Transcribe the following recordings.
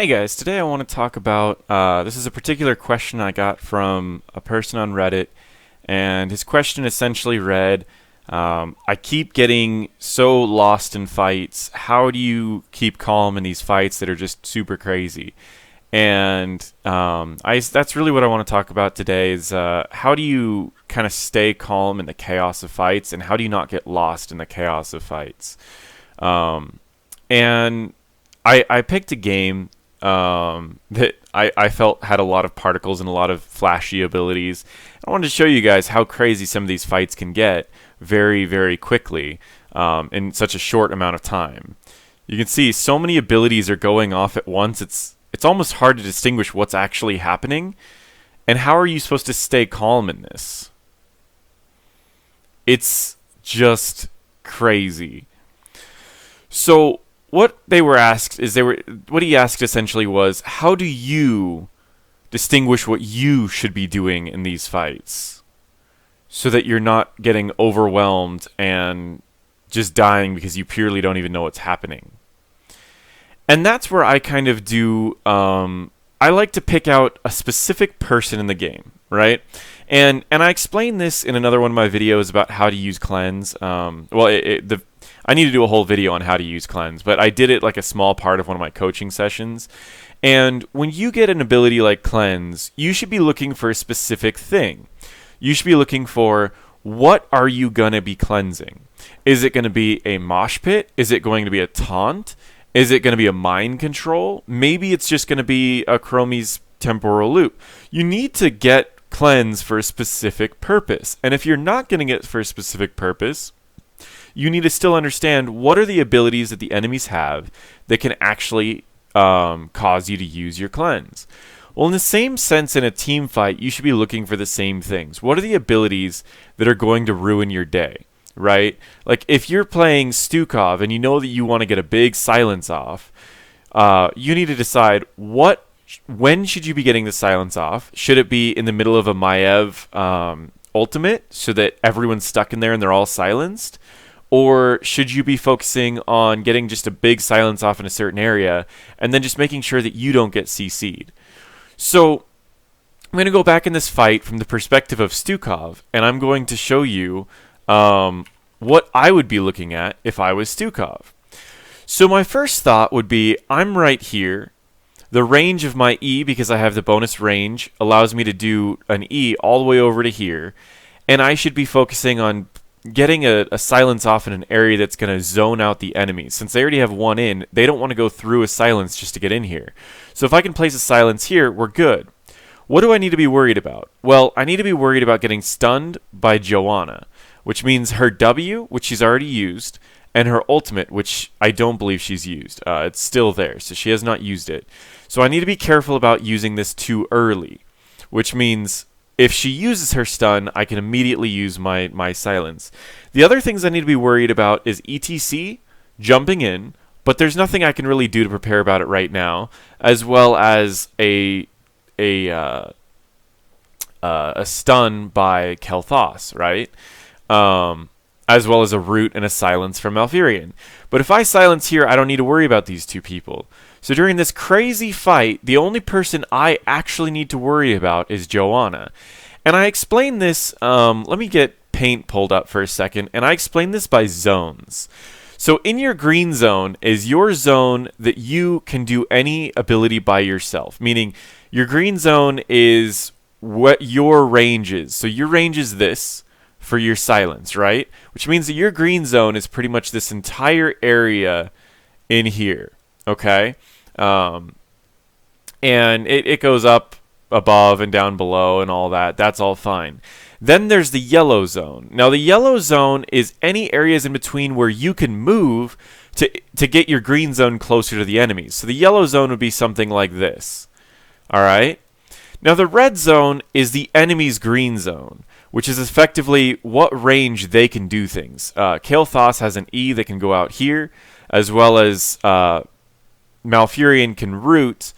Hey guys, today I want to talk about this is a particular question I got from a person on Reddit, and his question essentially read, I keep getting so lost in fights. How do you keep calm in these fights that are just super crazy? And that's really what I want to talk about today is how do you kind of stay calm in the chaos of fights, and how do you not get lost in the chaos of fights? And I picked a game that I felt had a lot of particles and a lot of flashy abilities. I wanted to show you guys how crazy some of these fights can get very, very quickly in such a short amount of time. You can see so many abilities are going off at once. It's almost hard to distinguish what's actually happening. And how are you supposed to stay calm in this? It's just crazy. So what he asked essentially was, how do you distinguish what you should be doing in these fights so that you're not getting overwhelmed and just dying because you purely don't even know what's happening? And that's where I kind of do, I like to pick out a specific person in the game, right? And I explained this in another one of my videos about how to use cleanse. I need to do a whole video on how to use cleanse, but I did it like a small part of one of my coaching sessions. And when you get an ability like cleanse, you should be looking for a specific thing. You should be looking for, what are you going to be cleansing? Is it going to be a mosh pit? Is it going to be a taunt? Is it going to be a mind control? Maybe it's just going to be a Chromie's temporal loop. You need to get cleanse for a specific purpose. And if you're not getting it for a specific purpose, you need to still understand what are the abilities that the enemies have that can actually cause you to use your cleanse. Well, in the same sense, in a team fight, you should be looking for the same things. What are the abilities that are going to ruin your day, right? Like, if you're playing Stu-Cough and you know that you want to get a big silence off, you need to decide when should you be getting the silence off? Should it be in the middle of a Maiev ultimate so that everyone's stuck in there and they're all silenced? Or should you be focusing on getting just a big silence off in a certain area and then just making sure that you don't get CC'd? So I'm going to go back in this fight from the perspective of Stu-Cough, and I'm going to show you what I would be looking at if I was Stu-Cough. So my first thought would be, I'm right here. The range of my E, because I have the bonus range, allows me to do an E all the way over to here. And I should be focusing on getting a silence off in an area that's going to zone out the enemies. Since they already have one in, they don't want to go through a silence just to get in here. So if I can place a silence here, we're good. What do I need to be worried about? Well, I need to be worried about getting stunned by Joanna, which means her W, which she's already used, and her ultimate, which I don't believe she's used. It's still there, so she has not used it. So I need to be careful about using this too early, which means if she uses her stun, I can immediately use my silence. The other things I need to be worried about is ETC, jumping in, but there's nothing I can really do to prepare about it right now, as well as a stun by Kel'Thas, right? As well as a root and a silence from Malfurion. But if I silence here, I don't need to worry about these two people. So during this crazy fight, the only person I actually need to worry about is Joanna. And I explained this, let me get paint pulled up for a second, and I explained this by zones. So in your green zone is your zone that you can do any ability by yourself, meaning your green zone is what your range is. So your range is this for your silence, right? Which means that your green zone is pretty much this entire area in here, okay? And it goes up above and down below and all that. That's all fine. Then there's the yellow zone. Now the yellow zone is any areas in between where you can move to get your green zone closer to the enemies. So the yellow zone would be something like this. All right? Now the red zone is the enemy's green zone, which is effectively what range they can do things. Kel'Thas has an E that can go out here, as well as Malfurion can root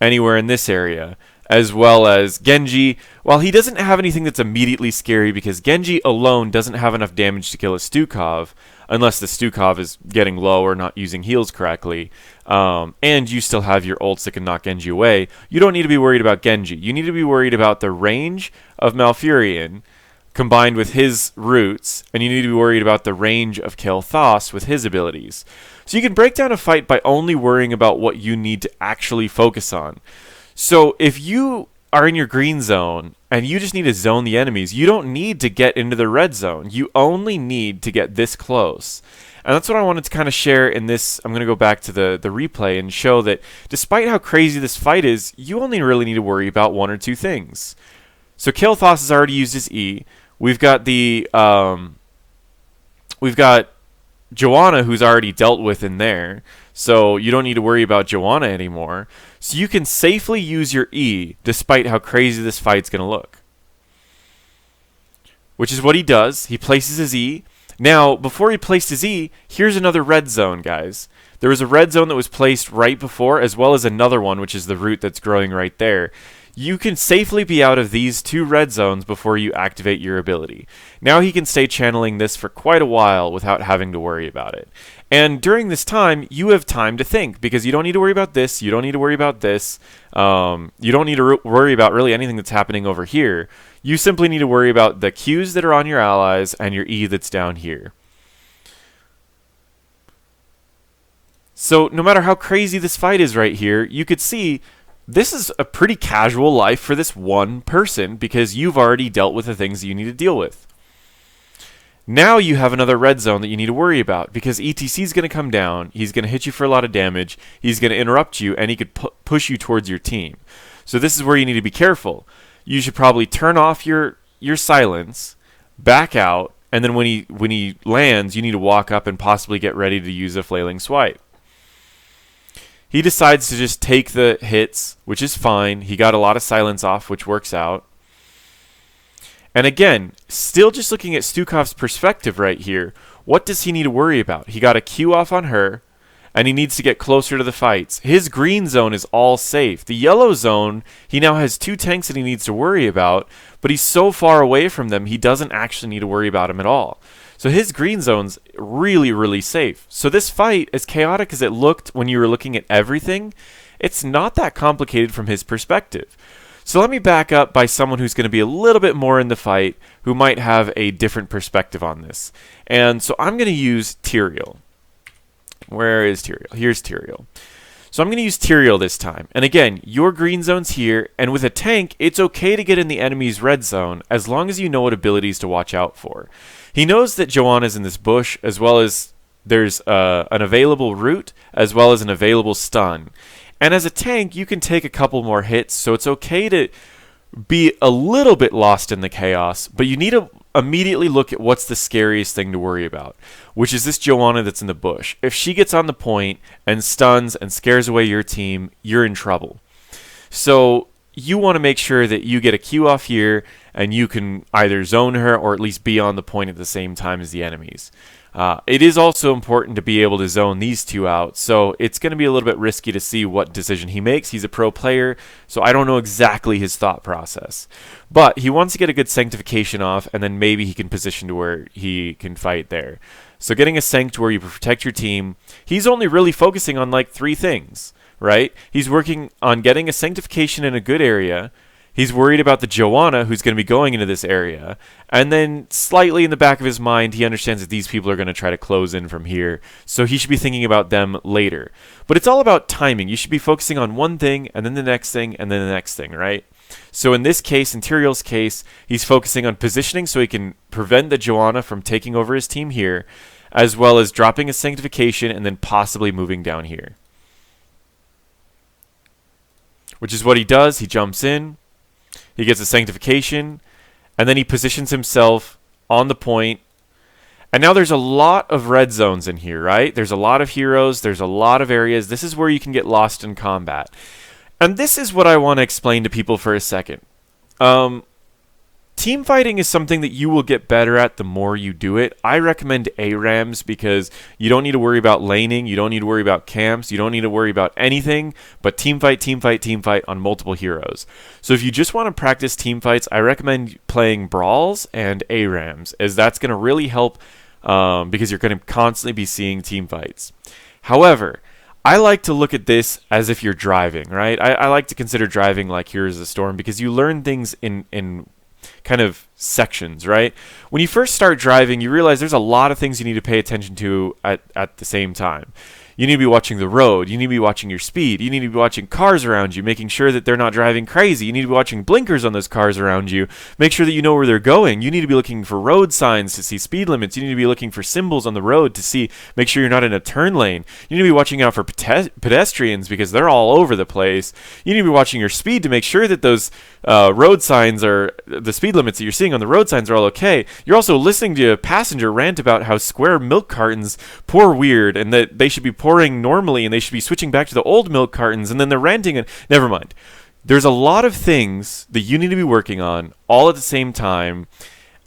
anywhere in this area, as well as Genji. While he doesn't have anything that's immediately scary because Genji alone doesn't have enough damage to kill a Stu-Cough, unless the Stu-Cough is getting low or not using heals correctly, and you still have your ults that can knock Genji away, you don't need to be worried about Genji. You need to be worried about the range of Malfurion combined with his roots, and you need to be worried about the range of Kael'thas with his abilities. So you can break down a fight by only worrying about what you need to actually focus on. So if you are in your green zone and you just need to zone the enemies, you don't need to get into the red zone. You only need to get this close. And that's what I wanted to kind of share in this. I'm going to go back to the replay and show that despite how crazy this fight is, you only really need to worry about one or two things. So Kael'thas has already used his E. We've got Joanna, who's already dealt with in there, so you don't need to worry about Joanna anymore. So you can safely use your E, despite how crazy this fight's going to look. Which is what he does. He places his E. Now, before he placed his E, here's another red zone, guys. There was a red zone that was placed right before, as well as another one, which is the root that's growing right there. You can safely be out of these two red zones before you activate your ability. Now he can stay channeling this for quite a while without having to worry about it. And during this time, you have time to think, because you don't need to worry about this, you don't need to worry about this, you don't need to worry about really anything that's happening over here. You simply need to worry about the Qs that are on your allies and your E that's down here. So no matter how crazy this fight is right here, you could see this is a pretty casual life for this one person because you've already dealt with the things that you need to deal with. Now you have another red zone that you need to worry about because ETC is going to come down, he's going to hit you for a lot of damage, he's going to interrupt you, and he could push you towards your team. So this is where you need to be careful. You should probably turn off your silence, back out, and then when he lands, you need to walk up and possibly get ready to use a flailing swipe. He decides to just take the hits, which is fine. He got a lot of silence off, which works out. And again, still just looking at Stu-Cough's perspective right here, what does he need to worry about? He got a Q off on her, and he needs to get closer to the fights. His green zone is all safe. The yellow zone, he now has two tanks that he needs to worry about, but he's so far away from them, he doesn't actually need to worry about them at all. So his green zone's really, really safe. So this fight, as chaotic as it looked when you were looking at everything, it's not that complicated from his perspective. So let me back up by someone who's going to be a little bit more in the fight, who might have a different perspective on this. And so I'm going to use Tyrael. Where is Tyrael? Here's Tyrael. So I'm going to use Tyrael this time. And again, your green zone's here, and with a tank, it's okay to get in the enemy's red zone as long as you know what abilities to watch out for. He knows that Joanna's in this bush, as well as there's an available root, as well as an available stun. And as a tank, you can take a couple more hits, so it's okay to be a little bit lost in the chaos, but you need to immediately look at what's the scariest thing to worry about, which is this Joanna that's in the bush. If she gets on the point and stuns and scares away your team, you're in trouble. So you want to make sure that you get a Q off here and you can either zone her or at least be on the point at the same time as the enemies. It is also important to be able to zone these two out, so it's going to be a little bit risky to see what decision he makes. He's a pro player, so I don't know exactly his thought process. But he wants to get a good sanctification off, and then maybe he can position to where he can fight there. So getting a sanct where you protect your team, he's only really focusing on like 3 things, right? He's working on getting a sanctification in a good area. He's worried about the Joanna who's going to be going into this area. And then slightly in the back of his mind, he understands that these people are going to try to close in from here. So he should be thinking about them later. But it's all about timing. You should be focusing on one thing, and then the next thing, and then the next thing, right? So in this case, in Tyrael's case, he's focusing on positioning so he can prevent the Joanna from taking over his team here, as well as dropping a sanctification and then possibly moving down here. Which is what he does. He jumps in. He gets a sanctification, and then he positions himself on the point. And now there's a lot of red zones in here, right? There's a lot of heroes. There's a lot of areas. This is where you can get lost in combat. And this is what I want to explain to people for a second. Team fighting is something that you will get better at the more you do it. I recommend ARAMs because you don't need to worry about laning, you don't need to worry about camps, you don't need to worry about anything but team fight, team fight, team fight on multiple heroes. So if you just want to practice team fights, I recommend playing Brawls and ARAMs, as that's going to really help because you're going to constantly be seeing team fights. However, I like to look at this as if you're driving, right? I like to consider driving like Heroes of the Storm because you learn things in kind of sections, right? When you first start driving, you realize there's a lot of things you need to pay attention to at the same time. You need to be watching the road. You need to be watching your speed. You need to be watching cars around you, making sure that they're not driving crazy. You need to be watching blinkers on those cars around you. Make sure that you know where they're going. You need to be looking for road signs to see speed limits. You need to be looking for symbols on the road to make sure you're not in a turn lane. You need to be watching out for pedestrians because they're all over the place. You need to be watching your speed to make sure that those road signs are, the speed limits that you're seeing on the road signs are all okay. You're also listening to a passenger rant about how square milk cartons pour weird and that they should be pouring normally and they should be switching back to the old milk cartons, and then they're ranting and never mind. There's a lot of things that you need to be working on all at the same time,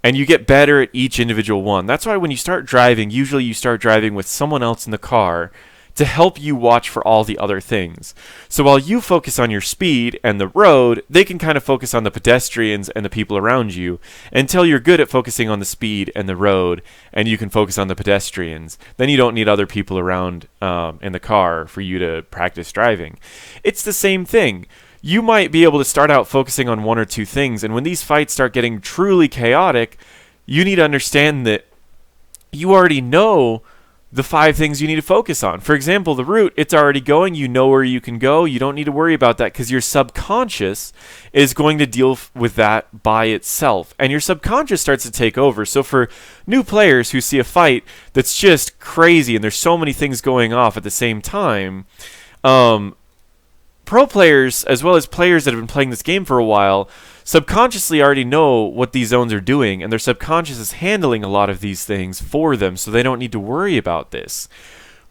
and you get better at each individual one. That's why when you start driving, usually you start driving with someone else in the car to help you watch for all the other things. So while you focus on your speed and the road, they can kind of focus on the pedestrians and the people around you until you're good at focusing on the speed and the road, and you can focus on the pedestrians. Then you don't need other people around in the car for you to practice driving. It's the same thing. You might be able to start out focusing on one or two things, and when these fights start getting truly chaotic, you need to understand that you already know the 5 things you need to focus on. For example, the route, it's already going. You know where you can go. You don't need to worry about that because your subconscious is going to deal with that by itself. And your subconscious starts to take over. So for new players who see a fight that's just crazy and there's so many things going off at the same time, pro players, as well as players that have been playing this game for a while, subconsciously already know what these zones are doing, and their subconscious is handling a lot of these things for them, so they don't need to worry about this.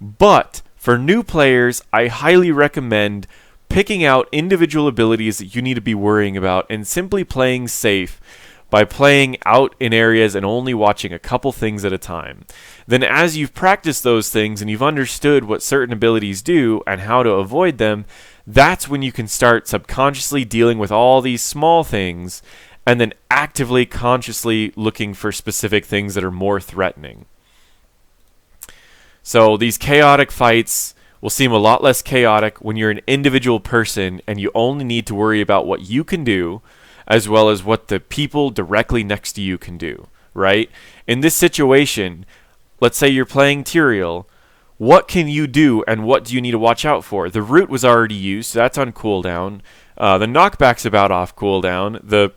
But for new players, I highly recommend picking out individual abilities that you need to be worrying about and simply playing safe by playing out in areas and only watching a couple things at a time. Then as you've practiced those things and you've understood what certain abilities do and how to avoid them, that's when you can start subconsciously dealing with all these small things and then actively, consciously looking for specific things that are more threatening. So these chaotic fights will seem a lot less chaotic when you're an individual person and you only need to worry about what you can do as well as what the people directly next to you can do, right? In this situation, let's say you're playing Tyrael. What can you do and what do you need to watch out for? The root was already used, so that's on cooldown. The knockback's about off cooldown.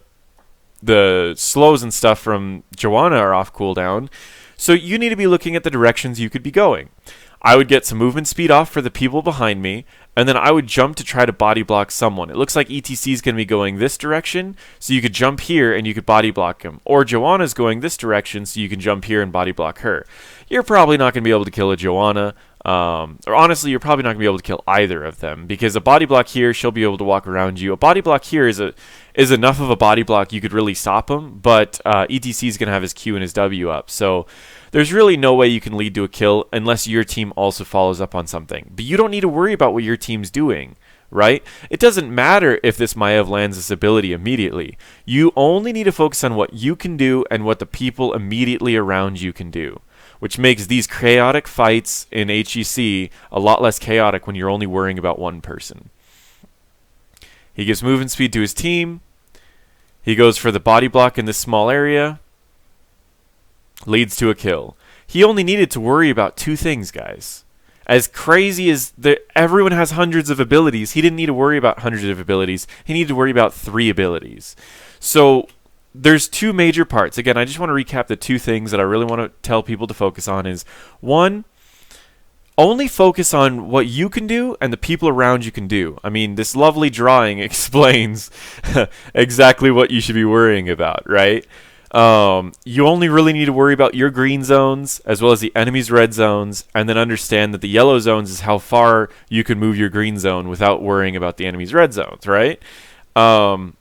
The slows and stuff from Joanna are off cooldown. So you need to be looking at the directions you could be going. I would get some movement speed off for the people behind me, and then I would jump to try to body block someone. It looks like ETC is going to be going this direction, so you could jump here and you could body block him. Or Joanna's going this direction, so you can jump here and body block her. You're probably not going to be able to kill a Joanna, or honestly, you're probably not going to be able to kill either of them, because a body block here, she'll be able to walk around you. A body block here is enough of a body block you could really stop him, but ETC is going to have his Q and his W up, so there's really no way you can lead to a kill unless your team also follows up on something. But you don't need to worry about what your team's doing, right? It doesn't matter if this Maiev lands this ability immediately. You only need to focus on what you can do and what the people immediately around you can do, which makes these chaotic fights in HEC a lot less chaotic when you're only worrying about one person. He gives movement speed to his team. He goes for the body block in this small area. Leads to a kill. He only needed to worry about 2 things, guys. As crazy as everyone has hundreds of abilities, he didn't need to worry about hundreds of abilities. He needed to worry about 3 abilities. So there's 2 major parts. Again, I just want to recap the 2 things that I really want to tell people to focus on is, 1, only focus on what you can do and the people around you can do. I mean, this lovely drawing explains exactly what you should be worrying about, right? You only really need to worry about your green zones as well as the enemy's red zones, and then understand that the yellow zones is how far you can move your green zone without worrying about the enemy's red zones, right? So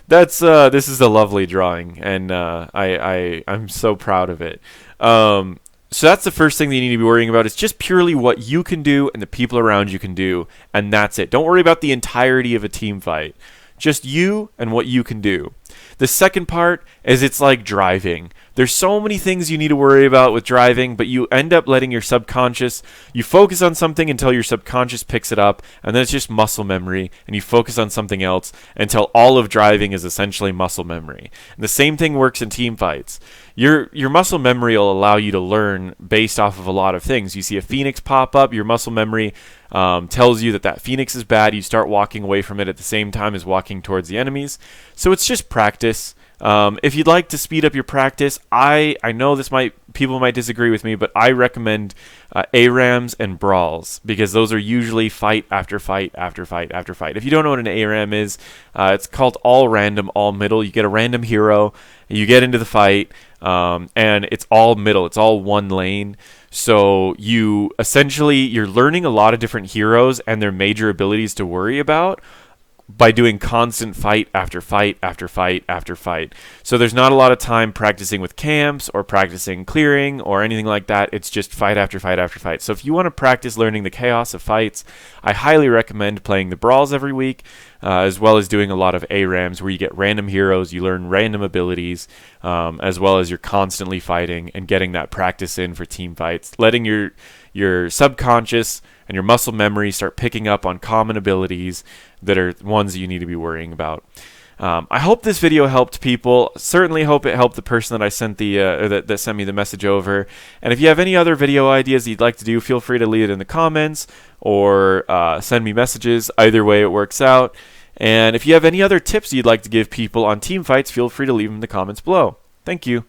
That's this is a lovely drawing, and I'm so proud of it. So that's the first thing that you need to be worrying about. It's just purely what you can do and the people around you can do, and that's it. Don't worry about the entirety of a team fight. Just you and what you can do. The second part is it's like driving. There's so many things you need to worry about with driving, but you end up letting your subconscious, you focus on something until your subconscious picks it up, and then it's just muscle memory, and you focus on something else until all of driving is essentially muscle memory. And the same thing works in team fights. Your muscle memory will allow you to learn based off of a lot of things. You see a phoenix pop up, your muscle memory tells you that that phoenix is bad. You start walking away from it at the same time as walking towards the enemies. So it's just practice. If you'd like to speed up your practice, I know people might disagree with me, but I recommend ARAMs and brawls, because those are usually fight after fight after fight after fight. If you don't know what an ARAM is, it's called all random, all middle. You get a random hero, you get into the fight, and it's all middle. It's all one lane. So you're learning a lot of different heroes and their major abilities to worry about by doing constant fight after fight after fight after fight. So there's not a lot of time practicing with camps or practicing clearing or anything like that. It's just fight after fight after fight. So if you want to practice learning the chaos of fights, I highly recommend playing the brawls every week, as well as doing a lot of ARAMs where you get random heroes, you learn random abilities, as well as you're constantly fighting and getting that practice in for team fights, letting your subconscious and your muscle memory start picking up on common abilities that are ones that you need to be worrying about. I hope this video helped people. Certainly hope it helped the person that I sent that sent me the message over. And if you have any other video ideas that you'd like to do, feel free to leave it in the comments or send me messages. Either way, it works out. And if you have any other tips you'd like to give people on team fights, feel free to leave them in the comments below. Thank you.